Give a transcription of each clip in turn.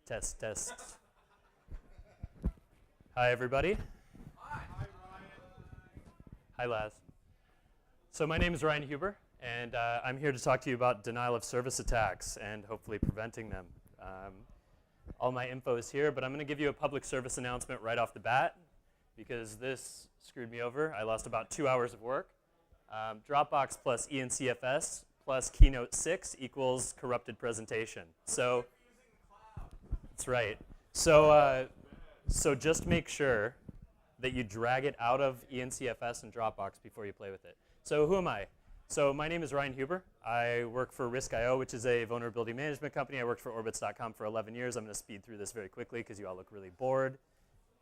Test, test. Hi, everybody. Hi, Ryan. Hi, Laz. So my name is Ryan Huber, and I'm here to talk to you about denial of service attacks and hopefully preventing them. All my info is here, but I'm going to give you a public service announcement right off the bat because this screwed me over. I lost about 2 hours of work. Dropbox plus ENCFS plus Keynote 6 equals corrupted presentation. So that's right. So just make sure that you drag it out of ENCFS and Dropbox before you play with it. So who am I? So my name is Ryan Huber. I work for Risk.io, which is a vulnerability management company. I worked for Orbitz.com for 11 years. I'm going to speed through this very quickly because you all look really bored.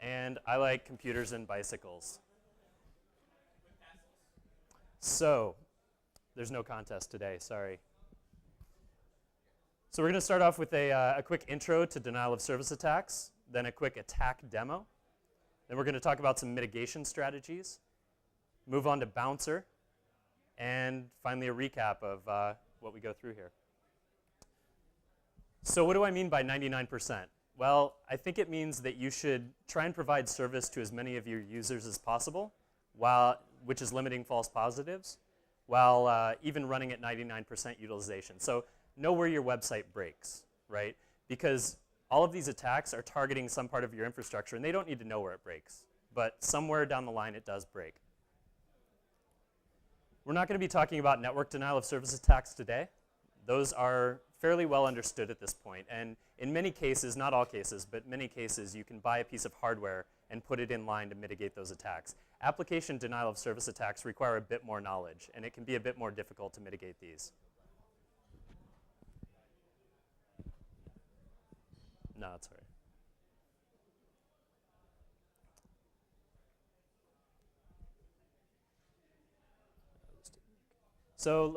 And I like computers and bicycles. So there's no contest today, sorry. So we're going to start off with a quick intro to denial of service attacks, then a quick attack demo. Then we're going to talk about some mitigation strategies, move on to Bouncer, and finally a recap of what we go through here. So what do I mean by 99%? Well, I think it means that you should try and provide service to as many of your users as possible, which is limiting false positives, while even running at 99% utilization. So know where your website breaks, right? Because all of these attacks are targeting some part of your infrastructure, and they don't need to know where it breaks. But somewhere down the line, it does break. We're not going to be talking about network denial of service attacks today. Those are fairly well understood at this point. And in many cases, not all cases, but many cases, you can buy a piece of hardware and put it in line to mitigate those attacks. Application denial of service attacks require a bit more knowledge, and it can be a bit more difficult to mitigate these. No, it's all right. So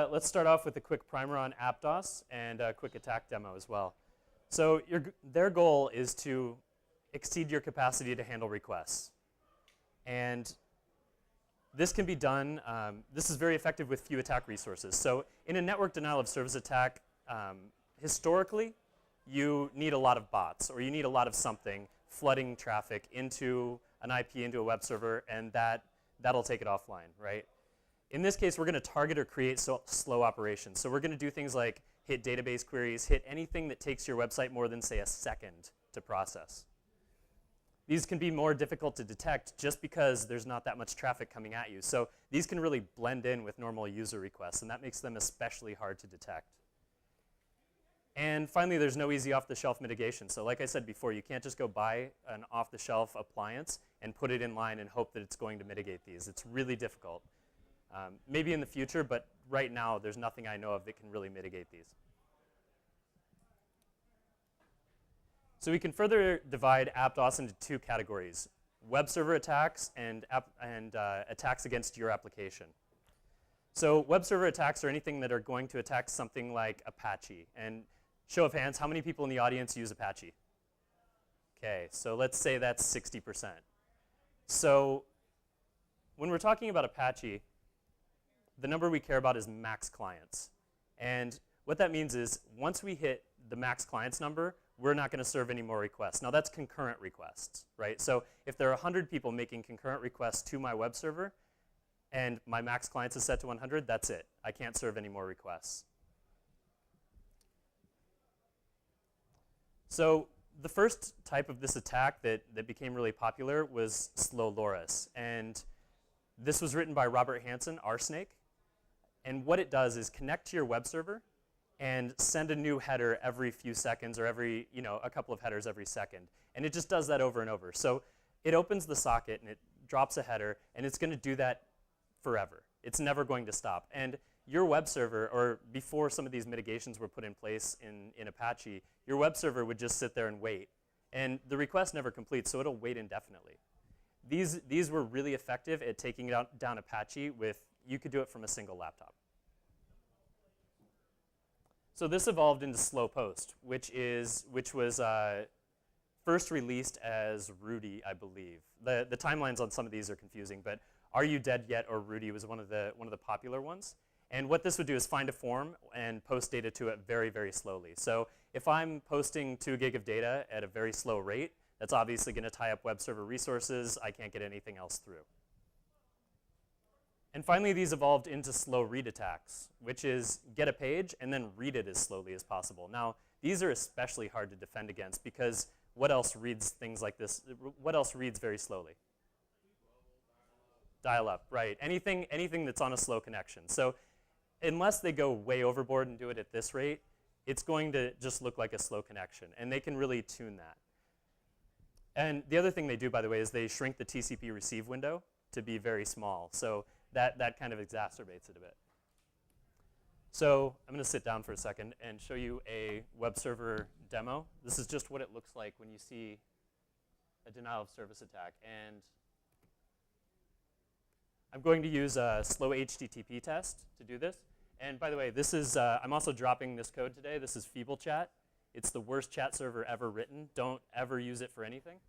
let's start off with a quick primer on DoS and a quick attack demo as well. So their goal is to exceed your capacity to handle requests. And this can be done, this is very effective with few attack resources. So in a network denial of service attack, historically, you need a lot of bots, or you need a lot of something flooding traffic into an IP, into a web server, and that'll take it offline, right? In this case, we're going to target or create slow operations. So we're going to do things like hit database queries, hit anything that takes your website more than, say, a second to process. These can be more difficult to detect just because there's not that much traffic coming at you. So these can really blend in with normal user requests, and that makes them especially hard to detect. And finally, there's no easy off-the-shelf mitigation. So like I said before, you can't just go buy an off-the-shelf appliance and put it in line and hope that it's going to mitigate these. It's really difficult. Maybe in the future, but right now, there's nothing I know of that can really mitigate these. So we can further divide DoS into two categories: web server attacks and attacks against your application. So web server attacks are anything that are going to attack something like Apache. And show of hands, how many people in the audience use Apache? Okay, so let's say that's 60%. So when we're talking about Apache, the number we care about is max clients. And what that means is once we hit the max clients number, we're not going to serve any more requests. Now that's concurrent requests, right? So if there are 100 people making concurrent requests to my web server, and my max clients is set to 100, that's it. I can't serve any more requests. So the first type of this attack that became really popular was slow LoRa's. And this was written by Robert Hansen, RSnake. And what it does is connect to your web server and send a new header every few seconds, or every, a couple of headers every second. And it just does that over and over. So it opens the socket and it drops a header, and it's going to do that forever. It's never going to stop. And your web server, or before some of these mitigations were put in place in Apache, your web server would just sit there and wait. And the request never completes, so it'll wait indefinitely. These were really effective at taking down Apache with, you could do it from a single laptop. So this evolved into slow post, which was first released as Rudy, I believe. The timelines on some of these are confusing, but Are You Dead Yet or Rudy was one of the popular ones. And what this would do is find a form and post data to it very, very slowly. So if I'm posting 2 gig of data at a very slow rate, that's obviously going to tie up web server resources. I can't get anything else through. And finally, these evolved into slow read attacks, which is get a page and then read it as slowly as possible. Now, these are especially hard to defend against because what else reads things like this? What else reads very slowly? Dial-up, right. Anything that's on a slow connection. So unless they go way overboard and do it at this rate, it's going to just look like a slow connection. And they can really tune that. And the other thing they do, by the way, is they shrink the TCP receive window to be very small. So that kind of exacerbates it a bit. So I'm going to sit down for a second and show you a web server demo. This is just what it looks like when you see a denial of service attack. And I'm going to use a slow HTTP test to do this. And by the way, this is I'm also dropping this code today. This is Feeble Chat. It's the worst chat server ever written. Don't ever use it for anything.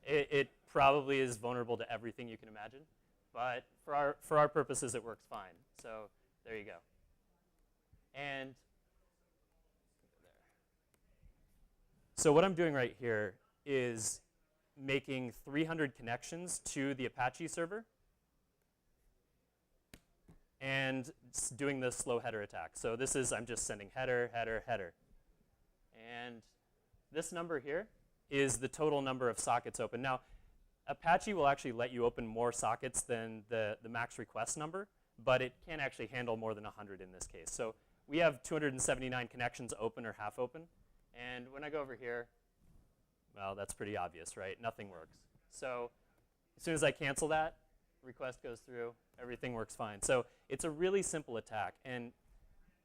It probably is vulnerable to everything you can imagine. But for our purposes, it works fine. So there you go. And so what I'm doing right here is making 300 connections to the Apache server and doing the slow header attack. So this is, I'm just sending header, header, header. And this number here is the total number of sockets open. Now, Apache will actually let you open more sockets than the max request number, but it can't actually handle more than 100 in this case. So we have 279 connections open or half open. And when I go over here, well, that's pretty obvious, right? Nothing works. So as soon as I cancel that, request goes through, everything works fine. So it's a really simple attack. And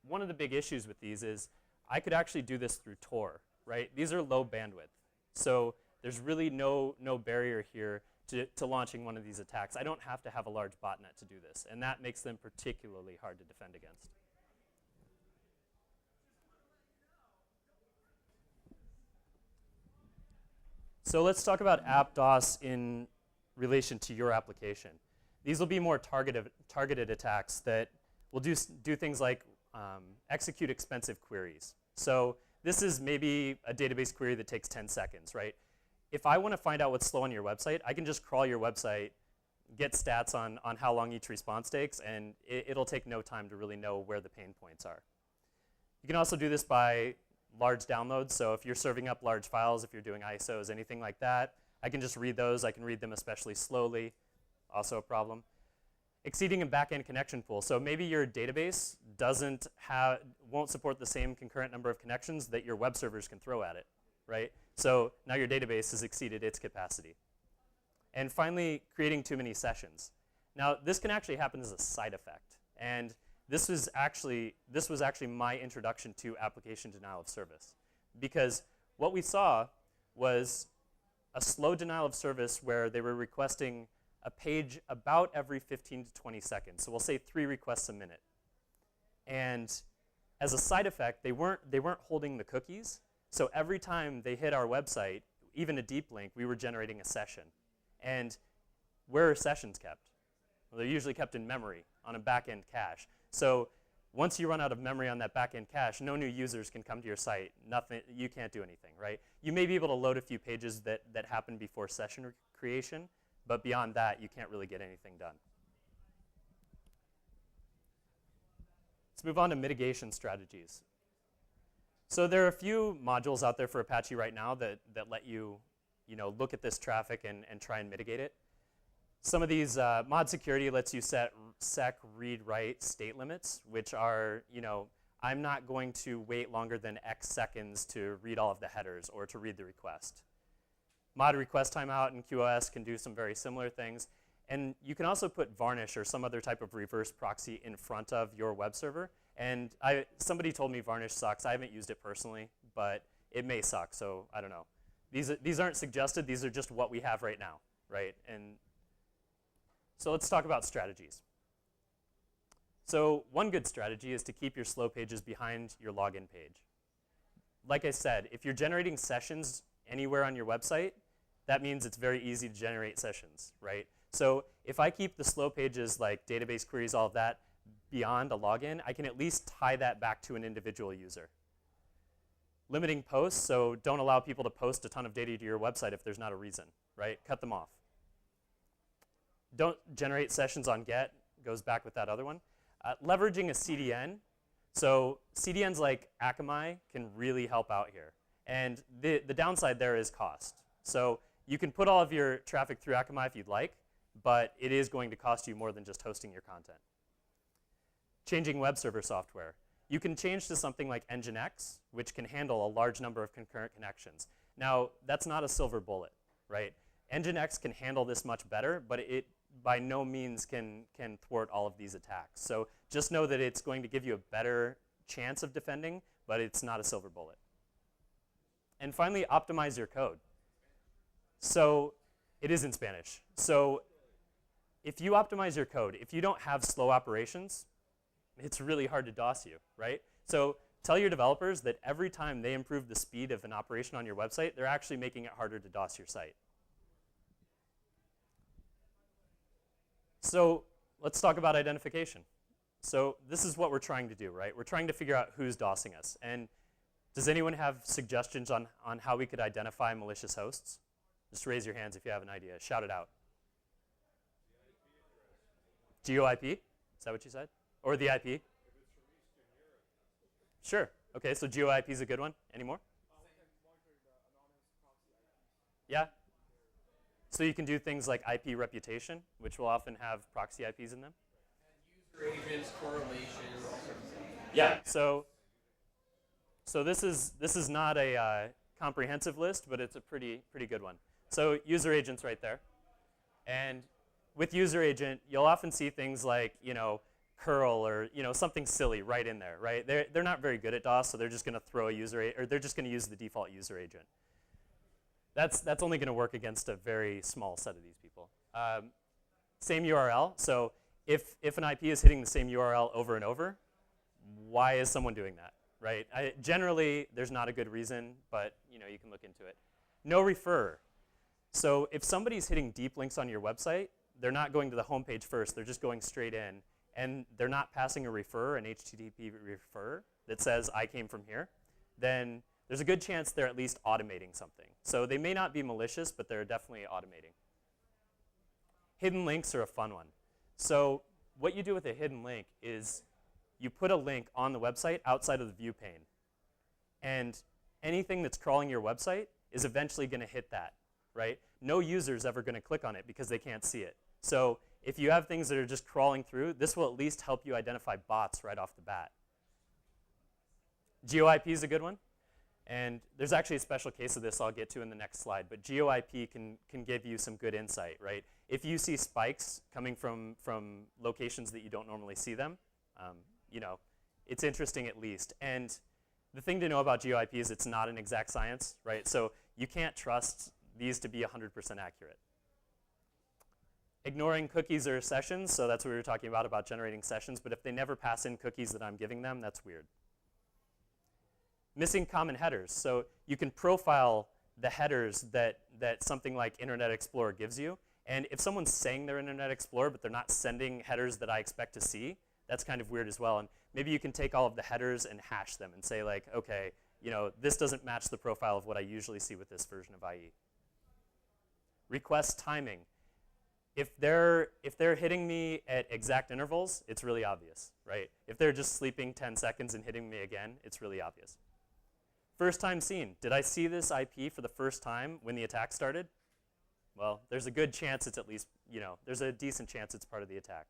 one of the big issues with these is I could actually do this through Tor, right? These are low bandwidth. So there's really no barrier here to launching one of these attacks. I don't have to have a large botnet to do this. And that makes them particularly hard to defend against. So let's talk about AppDOS in relation to your application. These will be more targeted attacks that will do things like execute expensive queries. So this is maybe a database query that takes 10 seconds, right? If I want to find out what's slow on your website, I can just crawl your website, get stats on how long each response takes, and it'll take no time to really know where the pain points are. You can also do this by large downloads. So if you're serving up large files, if you're doing ISOs, anything like that, I can just read those. I can read them especially slowly, also a problem. Exceeding a backend connection pool. So maybe your database won't support the same concurrent number of connections that your web servers can throw at it, right? So now your database has exceeded its capacity. And finally, creating too many sessions. Now, this can actually happen as a side effect. And this was actually my introduction to application denial of service. Because what we saw was a slow denial of service where they were requesting a page about every 15 to 20 seconds. So we'll say 3 requests a minute. And as a side effect, they weren't holding the cookies. So every time they hit our website, even a deep link, we were generating a session. And where are sessions kept? Well, they're usually kept in memory on a back-end cache. So once you run out of memory on that back-end cache, no new users can come to your site. Nothing, you can't do anything, right? You may be able to load a few pages that happen before session creation, but beyond that, you can't really get anything done. Let's move on to mitigation strategies. So there are a few modules out there for Apache right now that let you, look at this traffic and try and mitigate it. Some of these, mod security lets you set sec read write state limits, which are, I'm not going to wait longer than X seconds to read all of the headers or to read the request. Mod request timeout and QoS can do some very similar things. And you can also put varnish or some other type of reverse proxy in front of your web server. And somebody told me varnish sucks. I haven't used it personally, but it may suck, so I don't know. These aren't suggested. These are just what we have right now, right? And so let's talk about strategies. So one good strategy is to keep your slow pages behind your login page. Like I said, if you're generating sessions anywhere on your website, that means it's very easy to generate sessions, right? So if I keep the slow pages like database queries, all of that, beyond a login, I can at least tie that back to an individual user. Limiting posts, so don't allow people to post a ton of data to your website if there's not a reason, right? Cut them off. Don't generate sessions on GET, goes back with that other one. Leveraging a CDN, so CDNs like Akamai can really help out here. And the downside there is cost. So you can put all of your traffic through Akamai if you'd like, but it is going to cost you more than just hosting your content. Changing web server software. You can change to something like Nginx, which can handle a large number of concurrent connections. Now, that's not a silver bullet, right? Nginx can handle this much better, but it by no means can thwart all of these attacks. So just know that it's going to give you a better chance of defending, but it's not a silver bullet. And finally, optimize your code. So it is in Spanish. So if you optimize your code, if you don't have slow operations, it's really hard to DoS you, right? So tell your developers that every time they improve the speed of an operation on your website, they're actually making it harder to DoS your site. So let's talk about identification. So this is what we're trying to do, right? We're trying to figure out who's DoSing us. And does anyone have suggestions on how we could identify malicious hosts? Just raise your hands if you have an idea. Shout it out. GeoIP? Is that what you said? Or the IP? Sure. Okay, so GeoIP is a good one. Any more? Yeah? So you can do things like IP reputation, which will often have proxy IPs in them. And user agents, correlation, all sorts of stuff. Yeah. So this is not a comprehensive list, but it's a pretty good one. So user agents right there. And with user agent, you'll often see things like, curl or something silly right in there, right? They're not very good at DoS, so they're just going to throw a or they're just going to use the default user agent. That's only going to work against a very small set of these people. Same URL. So if an IP is hitting the same URL over and over, why is someone doing that, right? Generally, there's not a good reason, but you can look into it. No refer. So if somebody's hitting deep links on your website, they're not going to the home page first. They're just going straight in. And they're not passing a refer, an HTTP refer that says, I came from here, then there's a good chance they're at least automating something. So they may not be malicious, but they're definitely automating. Hidden links are a fun one. So what you do with a hidden link is you put a link on the website outside of the view pane. And anything that's crawling your website is eventually going to hit that, right? No user's ever going to click on it because they can't see it. So if you have things that are just crawling through, this will at least help you identify bots right off the bat. GeoIP is a good one. And there's actually a special case of this I'll get to in the next slide. But GeoIP can give you some good insight, right? If you see spikes coming from locations that you don't normally see them, it's interesting at least. And the thing to know about GeoIP is it's not an exact science, right? So you can't trust these to be 100% accurate. Ignoring cookies or sessions, so that's what we were talking about generating sessions, but if they never pass in cookies that I'm giving them, that's weird. Missing common headers, so you can profile the headers that something like Internet Explorer gives you, and if someone's saying they're Internet Explorer, but they're not sending headers that I expect to see, that's kind of weird as well, and maybe you can take all of the headers and hash them and say like, okay, this doesn't match the profile of what I usually see with this version of IE. Request timing. If they're hitting me at exact intervals, it's really obvious, right? If they're just sleeping 10 seconds and hitting me again, it's really obvious. First time seen. Did I see this IP for the first time when the attack started? Well, there's a good chance it's at least, there's a decent chance it's part of the attack.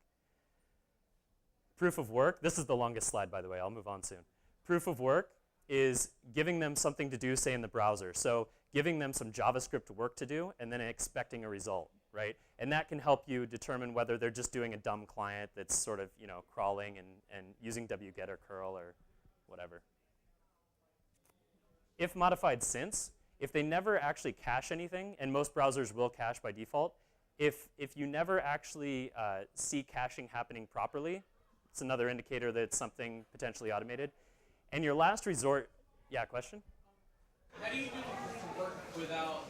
Proof of work. This is the longest slide, by the way. I'll move on soon. Proof of work is giving them something to do, say, in the browser. So giving them some JavaScript work to do and then expecting a result, right? And that can help you determine whether they're just doing a dumb client that's sort of, crawling and using wget or curl or whatever. If modified since, if they never actually cache anything, and most browsers will cache by default, if you never actually see caching happening properly, it's another indicator that it's something potentially automated. And your last resort, yeah, question? How do you do proof of work without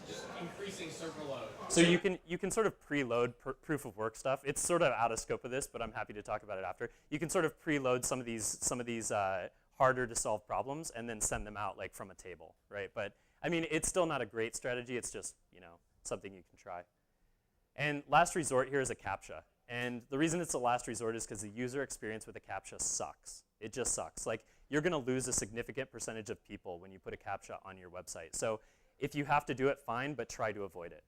just increasing server load? So you can sort of preload proof of work stuff. It's sort of out of scope of this, but I'm happy to talk about it after. You can sort of preload some of these harder to solve problems and then send them out like from a table, right? But I mean, it's still not a great strategy. It's just, something you can try. And last resort here is a CAPTCHA. And the reason it's a last resort is because the user experience with a CAPTCHA sucks. It just sucks. Like, you're going to lose a significant percentage of people when you put a CAPTCHA on your website. So if you have to do it, fine, but try to avoid it.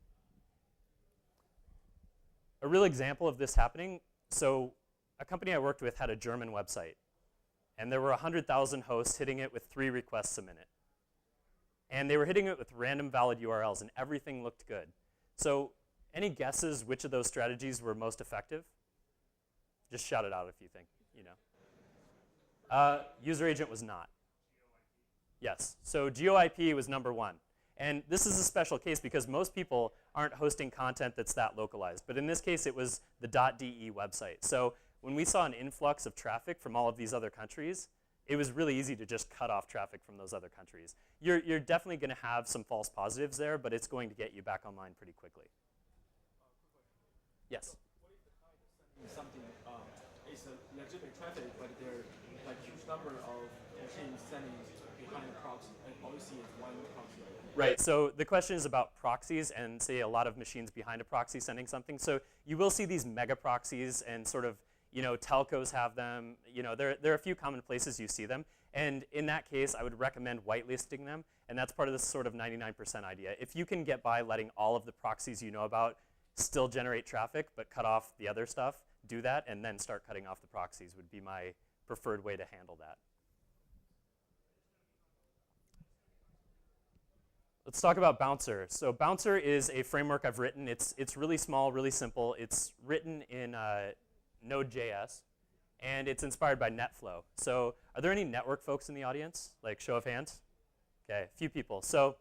A real example of this happening, so a company I worked with had a German website. And there were 100,000 hosts hitting it with 3 requests a minute. And they were hitting it with random valid URLs, and everything looked good. So any guesses which of those strategies were most effective? Just shout it out if you think, User agent was not. Yes, so GeoIP was number 1. And this is a special case because most people aren't hosting content that's that localized. But in this case, it was the .de website. So when we saw an influx of traffic from all of these other countries, it was really easy to just cut off traffic from those other countries. You're definitely going to have some false positives there, but it's going to get you back online pretty quickly. Yes? What if the client is sending something, it's a legitimate traffic, but there are like huge number of machines sending behind the proxy, and all you see is one proxy? Right, so the question is about proxies and, say, a lot of machines behind a proxy sending something. So you will see these mega proxies and sort of, telcos have them. There are a few common places you see them. And in that case, I would recommend whitelisting them. And that's part of this sort of 99% idea. If you can get by letting all of the proxies you know about still generate traffic, but cut off the other stuff, do that, and then start cutting off the proxies would be my preferred way to handle that. Let's talk about Bouncer. So Bouncer is a framework I've written. It's really small, really simple. It's written in Node.js, and it's inspired by NetFlow. So are there any network folks in the audience? Like, show of hands? Okay, a few people. So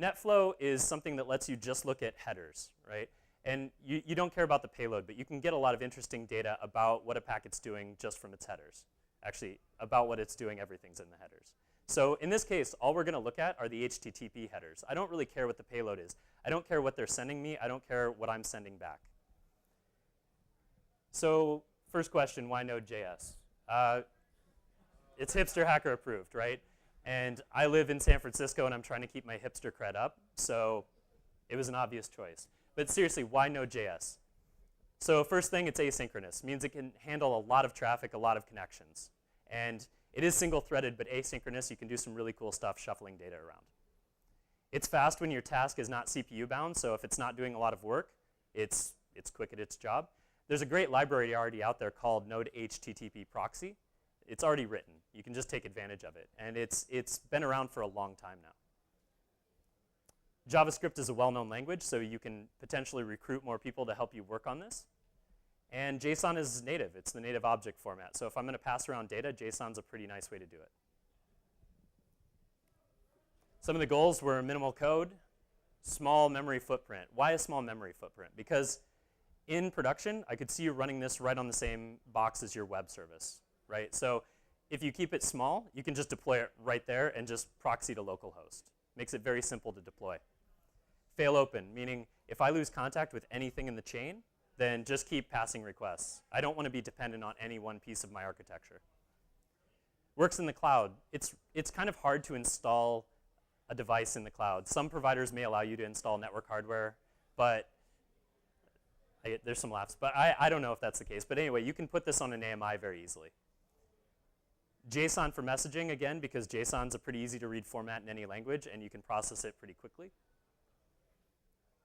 NetFlow is something that lets you just look at headers, right? And you don't care about the payload, but you can get a lot of interesting data about what a packet's doing just from its headers. Actually, about what it's doing, everything's in the headers. So in this case, all we're going to look at are the HTTP headers. I don't really care what the payload is. I don't care what they're sending me. I don't care what I'm sending back. So first question, why Node.js? It's hipster hacker approved, right? And I live in San Francisco, and I'm trying to keep my hipster cred up. So it was an obvious choice. But seriously, why Node.js? So first thing, it's asynchronous. It means it can handle a lot of traffic, a lot of connections. And it is single-threaded, but asynchronous. You can do some really cool stuff shuffling data around. It's fast when your task is not CPU-bound, so if it's not doing a lot of work, it's quick at its job. There's a great library already out there called Node HTTP Proxy. It's already written. You can just take advantage of it. And it's been around for a long time now. JavaScript is a well-known language, so you can potentially recruit more people to help you work on this. And JSON is native. It's the native object format. So if I'm going to pass around data, JSON's a pretty nice way to do it. Some of the goals were minimal code, small memory footprint. Why a small memory footprint? Because in production, I could see you running this right on the same box as your web service, right? So if you keep it small, you can just deploy it right there and just proxy to localhost. Makes it very simple to deploy. Fail open, meaning if I lose contact with anything in the chain, then just keep passing requests. I don't want to be dependent on any one piece of my architecture. Works in the cloud. It's kind of hard to install a device in the cloud. Some providers may allow you to install network hardware, but there's some laughs. But I don't know if that's the case. But anyway, you can put this on an AMI very easily. JSON for messaging, again, because JSON's a pretty easy to read format in any language, and you can process it pretty quickly.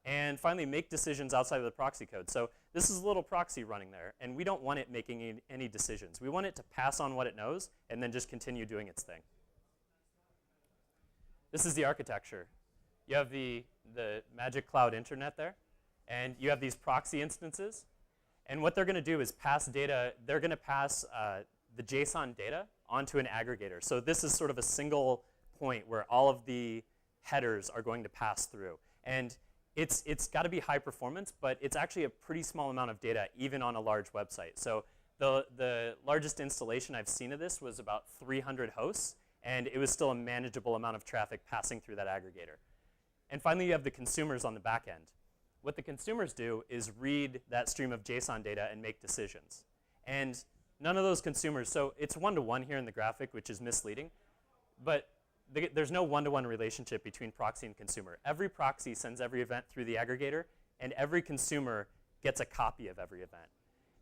And finally, make decisions outside of the proxy code. So this is a little proxy running there, and we don't want it making any decisions. We want it to pass on what it knows and then just continue doing its thing. This is the architecture. You have the Magic Cloud Internet there, and you have these proxy instances. And what they're going to do is pass data. They're going to pass the JSON data onto an aggregator. So this is sort of a single point where all of the headers are going to pass through. And it's got to be high performance, but it's actually a pretty small amount of data, even on a large website. So the largest installation I've seen of this was about 300 hosts, and it was still a manageable amount of traffic passing through that aggregator. And finally, you have the consumers on the back end. What the consumers do is read that stream of JSON data and make decisions. And None of those consumers. So it's one-to-one here in the graphic, which is misleading. But there's no one-to-one relationship between proxy and consumer. Every proxy sends every event through the aggregator, and every consumer gets a copy of every event.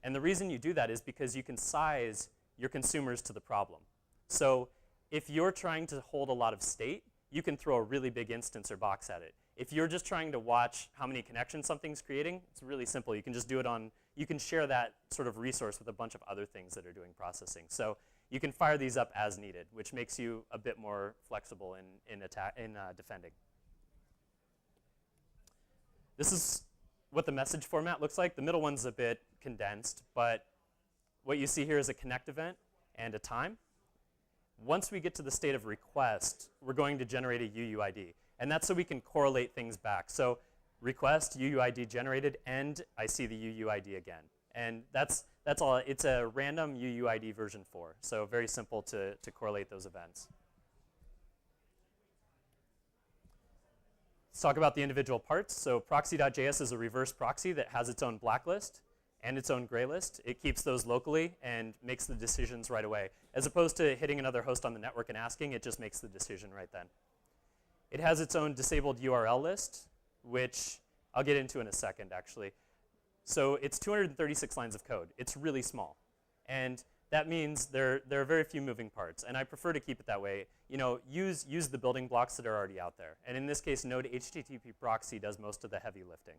And the reason you do that is because you can size your consumers to the problem. So if you're trying to hold a lot of state, you can throw a really big instance or box at it. If you're just trying to watch how many connections something's creating, it's really simple. You can just do it on, you can share that sort of resource with a bunch of other things that are doing processing. So you can fire these up as needed, which makes you a bit more flexible in defending. This is what the message format looks like. The middle one's a bit condensed, but what you see here is a connect event and a time. Once we get to the state of request, we're going to generate a UUID. And that's so we can correlate things back. So request, UUID generated, and I see the UUID again. And that's all. It's a random UUID version 4. So very simple to correlate those events. Let's talk about the individual parts. So proxy.js is a reverse proxy that has its own blacklist and its own gray list. It keeps those locally and makes the decisions right away. As opposed to hitting another host on the network and asking, it just makes the decision right then. It has its own disabled URL list, which I'll get into in a second, actually. So it's 236 lines of code. It's really small. And that means there are very few moving parts. And I prefer to keep it that way. You know, use the building blocks that are already out there. And in this case, Node HTTP proxy does most of the heavy lifting.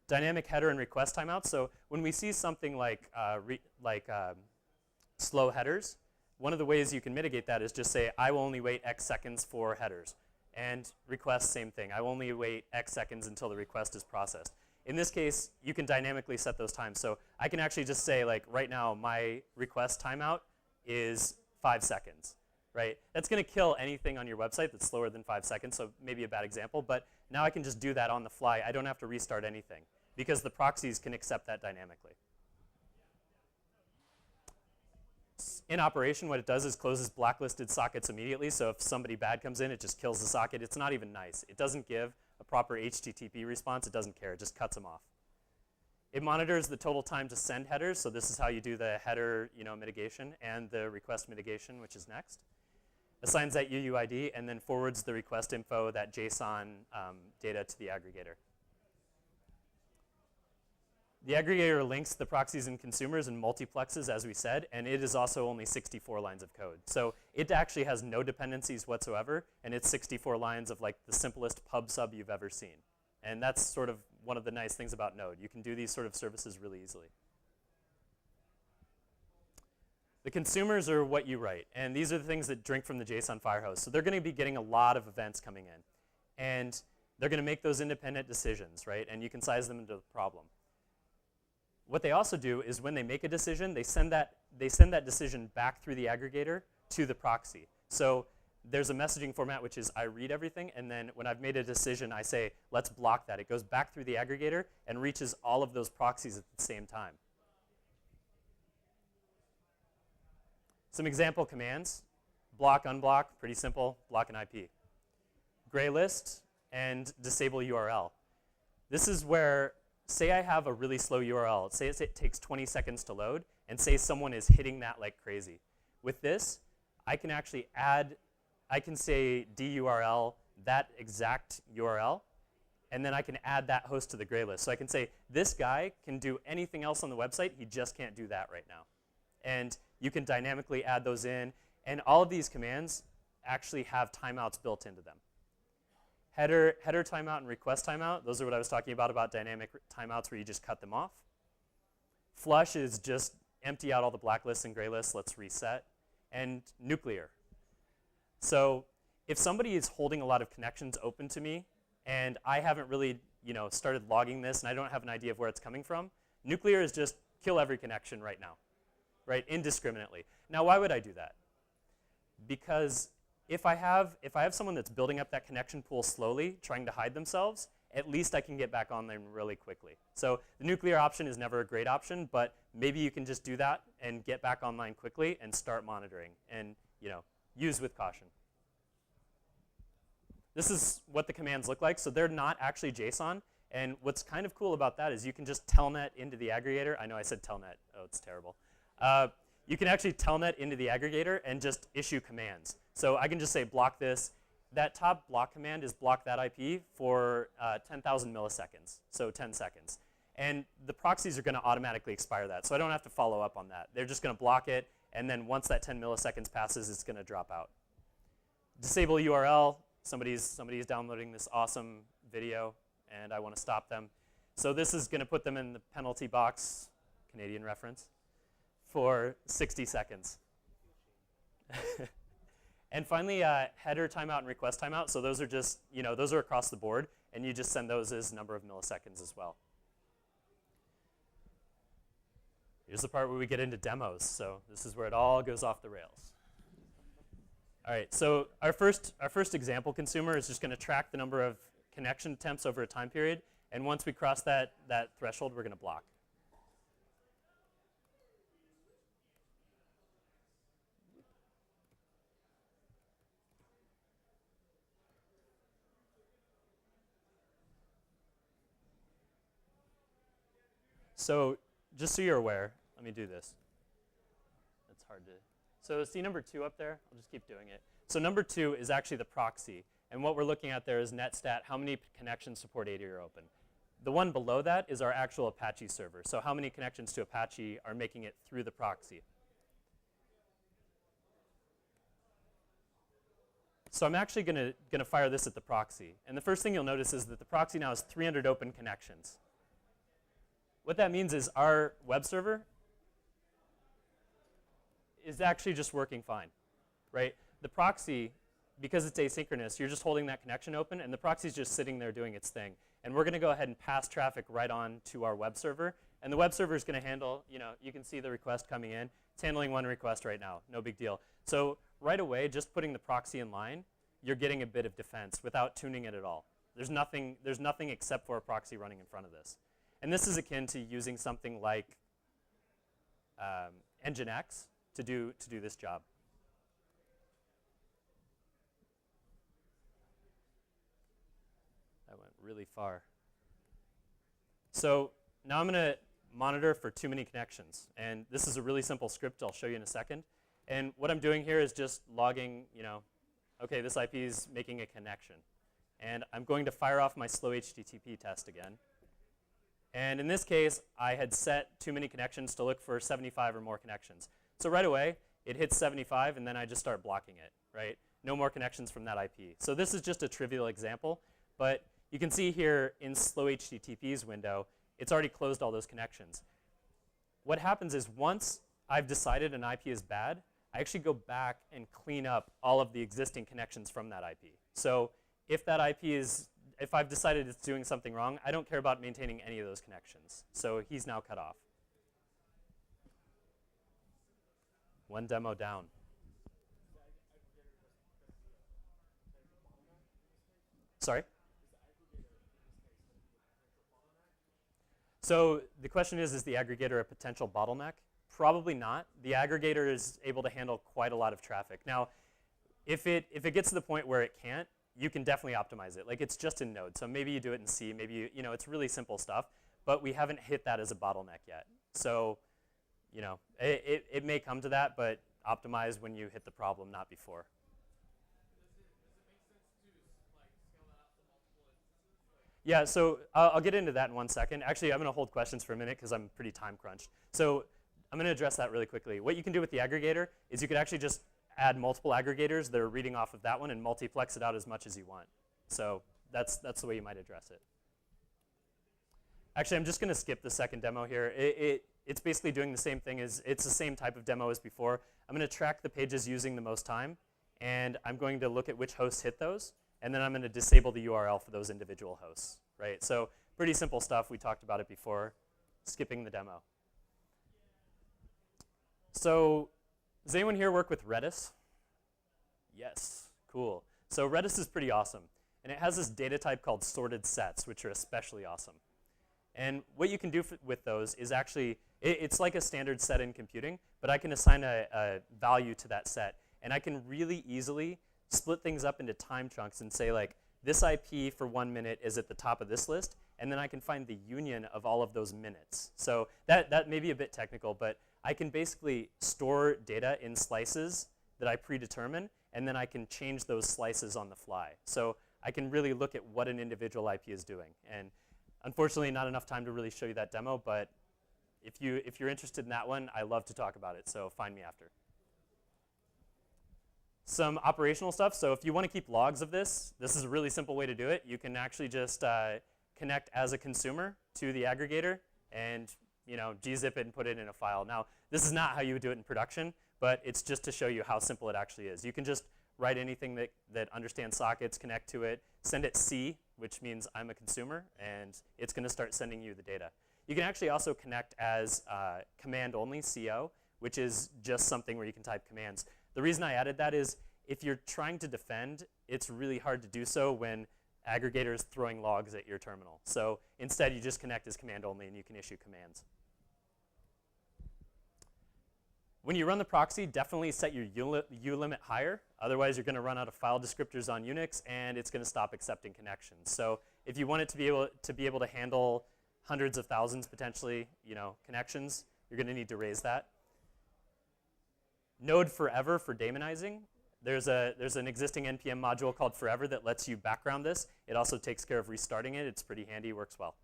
Dynamic header and request timeouts. So when we see something like slow headers, one of the ways you can mitigate that is just say, I will only wait X seconds for headers. And request, same thing. I will only wait X seconds until the request is processed. In this case, you can dynamically set those times. So I can actually just say, like, right now, my request timeout is 5 seconds, right? That's going to kill anything on your website that's slower than 5 seconds, so maybe a bad example. But now I can just do that on the fly. I don't have to restart anything because the proxies can accept that dynamically. In operation, what it does is closes blacklisted sockets immediately. So if somebody bad comes in, it just kills the socket. It's not even nice. It doesn't give a proper HTTP response. It doesn't care. It just cuts them off. It monitors the total time to send headers. So this is how you do the header mitigation and the request mitigation, which is next. Assigns that UUID and then forwards the request info, that JSON data to the aggregator. The aggregator links the proxies and consumers and multiplexes, as we said, and it is also only 64 lines of code. So it actually has no dependencies whatsoever, and it's 64 lines of like the simplest pub sub you've ever seen. And that's sort of one of the nice things about Node. You can do these sort of services really easily. The consumers are what you write, and these are the things that drink from the JSON firehose. So they're going to be getting a lot of events coming in, and they're going to make those independent decisions, right? And you can size them into the problem. What they also do is when they make a decision, they send that decision back through the aggregator to the proxy. So there's a messaging format which is I read everything, and then when I've made a decision, I say, let's block that. It goes back through the aggregator and reaches all of those proxies at the same time. Some example commands. Block, unblock, pretty simple. Block an IP. Gray list and disable URL. This is where, say I have a really slow URL. Say it takes 20 seconds to load, and say someone is hitting that like crazy. With this, I can actually add, I can say DURL, that exact URL, and then I can add that host to the gray list. So I can say, this guy can do anything else on the website, he just can't do that right now. And you can dynamically add those in, and all of these commands actually have timeouts built into them. Header timeout and request timeout, those are what I was talking about dynamic timeouts where you just cut them off. Flush is just empty out all the blacklists and gray lists, let's reset. And nuclear. So if somebody is holding a lot of connections open to me, and I haven't really started logging this, and I don't have an idea of where it's coming from, nuclear is just kill every connection right now, right, indiscriminately. Now, why would I do that? Because if I have someone that's building up that connection pool slowly, trying to hide themselves, at least I can get back on them really quickly. So the nuclear option is never a great option, but maybe you can just do that and get back online quickly and start monitoring and use with caution. This is what the commands look like. So they're not actually JSON. And what's kind of cool about that is you can just telnet into the aggregator. I know I said telnet. Oh, it's terrible. You can actually telnet into the aggregator and just issue commands. So I can just say block this. That top block command is block that IP for 10,000 milliseconds, so 10 seconds. And the proxies are going to automatically expire that, so I don't have to follow up on that. They're just going to block it, and then once that 10 milliseconds passes, it's going to drop out. Disable URL. Somebody's downloading this awesome video, and I want to stop them. So this is going to put them in the penalty box, Canadian reference, for 60 seconds. And finally, header timeout and request timeout. So those are just, those are across the board, and you just send those as number of milliseconds as well. Here's the part where we get into demos. So this is where it all goes off the rails. All right, so our first example consumer is just going to track the number of connection attempts over a time period, and once we cross that threshold, we're going to block. So just so you're aware, let me do this. It's hard to. So see number 2 up there? I'll just keep doing it. So number 2 is actually the proxy. And what we're looking at there is netstat, how many connections support 80 or open. The one below that is our actual Apache server. So how many connections to Apache are making it through the proxy. So I'm actually going to fire this at the proxy. And the first thing you'll notice is that the proxy now has 300 open connections. What that means is our web server is actually just working fine, right? The proxy, because it's asynchronous, you're just holding that connection open, and the proxy is just sitting there doing its thing. And we're going to go ahead and pass traffic right on to our web server. And the web server is going to handle, you can see the request coming in. It's handling one request right now, no big deal. So right away, just putting the proxy in line, you're getting a bit of defense without tuning it at all. There's nothing except for a proxy running in front of this. And this is akin to using something like Nginx to do this job. That went really far. So now I'm going to monitor for too many connections. And this is a really simple script I'll show you in a second. And what I'm doing here is just logging, okay, this IP is making a connection. And I'm going to fire off my slow HTTP test again. And in this case, I had set too many connections to look for 75 or more connections. So right away, it hits 75, and then I just start blocking it, right? No more connections from that IP. So this is just a trivial example, but you can see here in slow HTTP's window, it's already closed all those connections. What happens is once I've decided an IP is bad, I actually go back and clean up all of the existing connections from that IP. So if that IP if I've decided it's doing something wrong, I don't care about maintaining any of those connections. So he's now cut off. One demo down. Sorry? So the question is the aggregator a potential bottleneck? Probably not. The aggregator is able to handle quite a lot of traffic. Now, if it gets to the point where it can't, you can definitely optimize it. Like, it's just in Node, so maybe you do it in C, maybe it's really simple stuff, but we haven't hit that as a bottleneck yet. So, it may come to that, but optimize when you hit the problem, not before. Yeah, so I'll get into that in 1 second. Actually, I'm going to hold questions for a minute because I'm pretty time crunched. So I'm going to address that really quickly. What you can do with the aggregator is you could actually just add multiple aggregators that are reading off of that one and multiplex it out as much as you want. So that's the way you might address it. Actually, I'm just going to skip the second demo here. It's basically doing the same thing it's the same type of demo as before. I'm going to track the pages using the most time, and I'm going to look at which hosts hit those, and then I'm going to disable the URL for those individual hosts, right? So pretty simple stuff. We talked about it before. Skipping the demo. So does anyone here work with Redis? Yes, cool. So Redis is pretty awesome. And it has this data type called sorted sets, which are especially awesome. And what you can do with those is actually, it's like a standard set in computing, but I can assign a value to that set. And I can really easily split things up into time chunks and say, like, this IP for 1 minute is at the top of this list, and then I can find the union of all of those minutes. So that may be a bit technical, but I can basically store data in slices that I predetermine, and then I can change those slices on the fly. So I can really look at what an individual IP is doing. And unfortunately, not enough time to really show you that demo, but if you're interested in that one, I love to talk about it, so find me after. Some operational stuff. So if you want to keep logs of this is a really simple way to do it. You can actually just connect as a consumer to the aggregator and gzip it and put it in a file. Now, this is not how you would do it in production, but it's just to show you how simple it actually is. You can just write anything that understands sockets, connect to it, send it C, which means I'm a consumer, and it's going to start sending you the data. You can actually also connect as command-only, CO, which is just something where you can type commands. The reason I added that is if you're trying to defend, it's really hard to do so when aggregator is throwing logs at your terminal. So instead, you just connect as command-only, and you can issue commands. When you run the proxy, definitely set your ulimit higher. Otherwise, you're going to run out of file descriptors on Unix, and it's going to stop accepting connections. So if you want it to be able to handle hundreds of thousands, potentially, connections, you're going to need to raise that. Node forever for daemonizing. There's an existing NPM module called forever that lets you background this. It also takes care of restarting it. It's pretty handy, works well.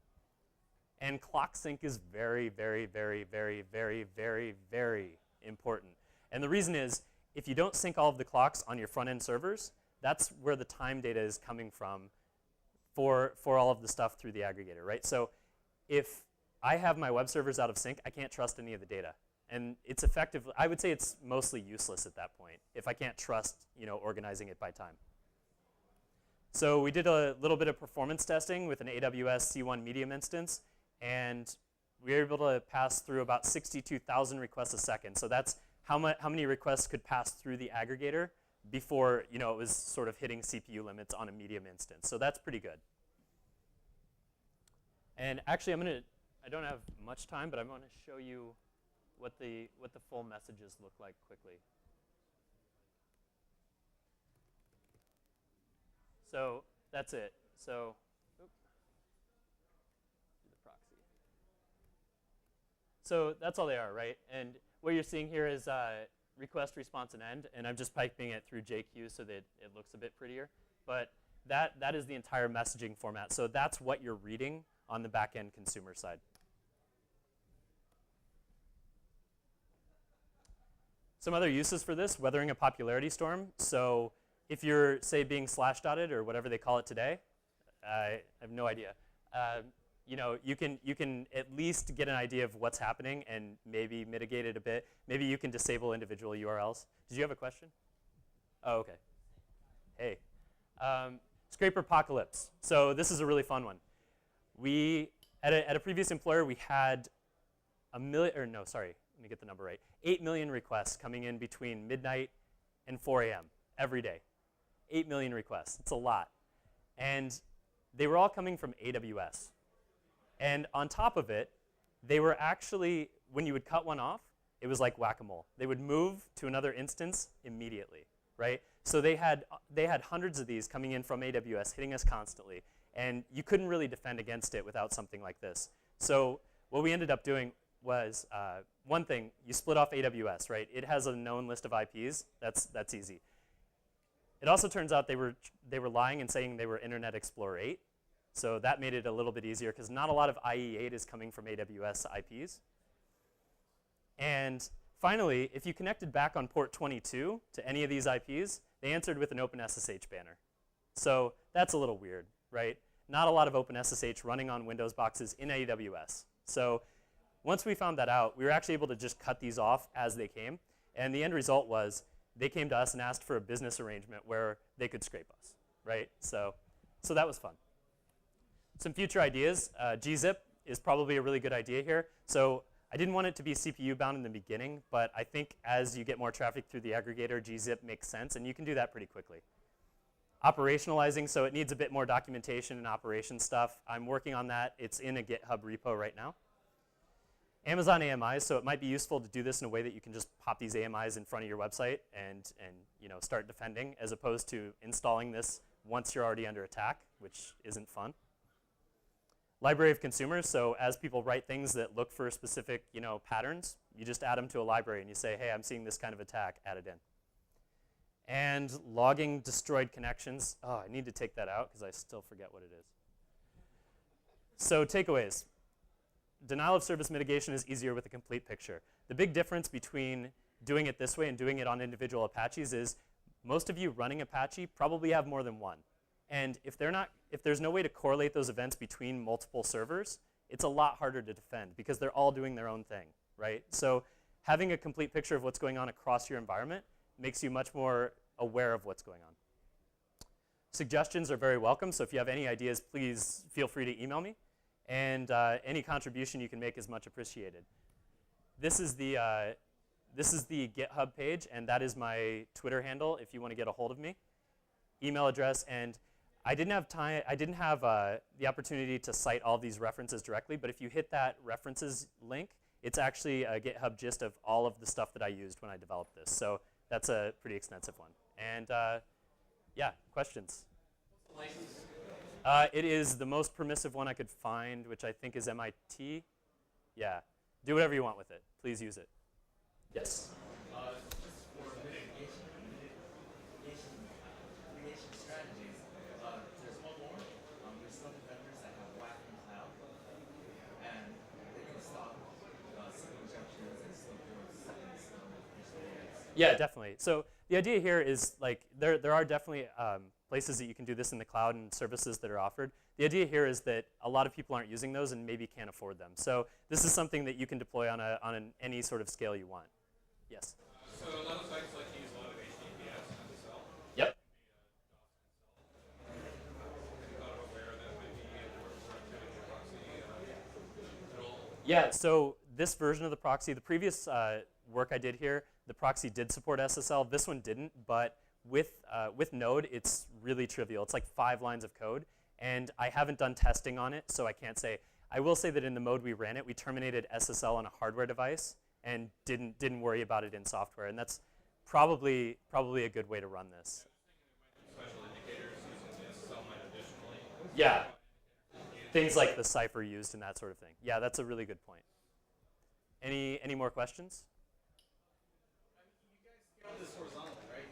And clock sync is very, very, very, very, very, very, very important. And the reason is, if you don't sync all of the clocks on your front-end servers, that's where the time data is coming from for all of the stuff through the aggregator, right? So if I have my web servers out of sync, I can't trust any of the data. And it's effective. I would say it's mostly useless at that point if I can't trust organizing it by time. So we did a little bit of performance testing with an AWS C1 Medium instance, and we were able to pass through about 62,000 requests a second. So that's how many requests could pass through the aggregator before it was sort of hitting CPU limits on a Medium instance. So that's pretty good. And actually, I don't have much time, but I'm going to show you what the full messages look like quickly. So that's it. So do the proxy. So that's all they are, right? And what you're seeing here is request, response, and end. And I'm just piping it through JQ so that it looks a bit prettier. But that is the entire messaging format. So that's what you're reading on the back-end consumer side. Some other uses for this, weathering a popularity storm. So if you're, say, being slash-dotted or whatever they call it today, I have no idea. You can at least get an idea of what's happening and maybe mitigate it a bit. Maybe you can disable individual URLs. Did you have a question? Oh, OK. Hey. Scraper apocalypse. So this is a really fun one. At a previous employer, we had 8 million requests coming in between midnight and 4 a.m. every day. 8 million requests. It's a lot. And they were all coming from AWS. And on top of it, they were actually, when you would cut one off, it was like whack-a-mole. They would move to another instance immediately, right? So they had hundreds of these coming in from AWS, hitting us constantly. And you couldn't really defend against it without something like this. So what we ended up doing was, one thing, you split off AWS, right? It has a known list of IPs. That's easy. It also turns out they were lying and saying they were Internet Explorer 8. So that made it a little bit easier because not a lot of IE8 is coming from AWS IPs. And finally, if you connected back on port 22 to any of these IPs, they answered with an OpenSSH banner. So that's a little weird, right? Not a lot of OpenSSH running on Windows boxes in AWS. So once we found that out, we were actually able to just cut these off as they came. And the end result was they came to us and asked for a business arrangement where they could scrape us, right? So that was fun. Some future ideas. Gzip is probably a really good idea here. So I didn't want it to be CPU bound in the beginning, but I think as you get more traffic through the aggregator, gzip makes sense, and you can do that pretty quickly. Operationalizing, so it needs a bit more documentation and operation stuff. I'm working on that. It's in a GitHub repo right now. Amazon AMIs, so it might be useful to do this in a way that you can just pop these AMIs in front of your website and start defending, as opposed to installing this once you're already under attack, which isn't fun. library of consumers. So as people write things that look for specific, patterns, you just add them to a library and you say, hey, I'm seeing this kind of attack, add it in. And logging destroyed connections. Oh, I need to take that out because I still forget what it is. So takeaways. Denial of service mitigation is easier with a complete picture. The big difference between doing it this way and doing it on individual Apaches is most of you running Apache probably have more than one. And if there's no way to correlate those events between multiple servers, it's a lot harder to defend because they're all doing their own thing, right? So having a complete picture of what's going on across your environment makes you much more aware of what's going on. Suggestions are very welcome, so if you have any ideas, please feel free to email me. And any contribution you can make is much appreciated. This is the GitHub page, and that is my Twitter handle if you want to get a hold of me. Email address, and I didn't have the opportunity to cite all of these references directly, but if you hit that references link, it's actually a GitHub gist of all of the stuff that I used when I developed this. So that's a pretty extensive one. And yeah, questions? It is the most permissive one I could find, which I think is MIT. Yeah, do whatever you want with it. Please use it. Yes? Just for mitigation strategies, there's one more. There's some vendors that have WAF in cloud, and they can stop SQL injections and still do some. Yeah, definitely. So the idea here is there are definitely places that you can do this in the cloud and services that are offered. The idea here is that a lot of people aren't using those and maybe can't afford them. So this is something that you can deploy on any sort of scale you want. Yes? So a lot of sites like to use a lot of HTTPS and SSL. Yep. Yeah, so this version of the proxy, the previous work I did here, the proxy did support SSL. This one didn't, but with Node, it's really trivial. It's like 5 lines of code, and I haven't done testing on it, so I can't say. I will say that in the mode we ran it, we terminated SSL on a hardware device and didn't worry about it in software, and that's probably a good way to run this. Special indicators using the SSL might additionally. Yeah, things like the cipher used and that sort of thing. Yeah, that's a really good point. Any more questions? You guys scale this horizontally, right?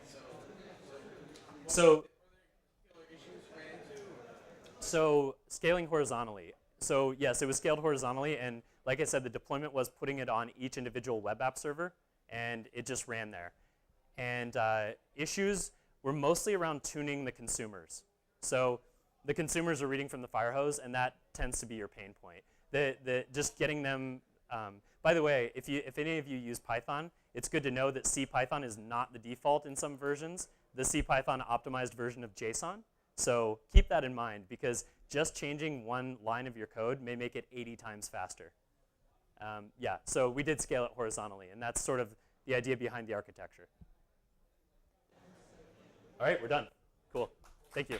So scaling horizontally. So yes, it was scaled horizontally, and like I said, the deployment was putting it on each individual web app server, and it just ran there. And issues were mostly around tuning the consumers. So the consumers are reading from the fire hose, and that tends to be your pain point. Just getting them. By the way, if any of you use Python, it's good to know that CPython is not the default in some versions. The CPython optimized version of JSON. So keep that in mind, because just changing one line of your code may make it 80 times faster. Yeah, so we did scale it horizontally, and that's sort of the idea behind the architecture. All right, we're done. Cool. Thank you.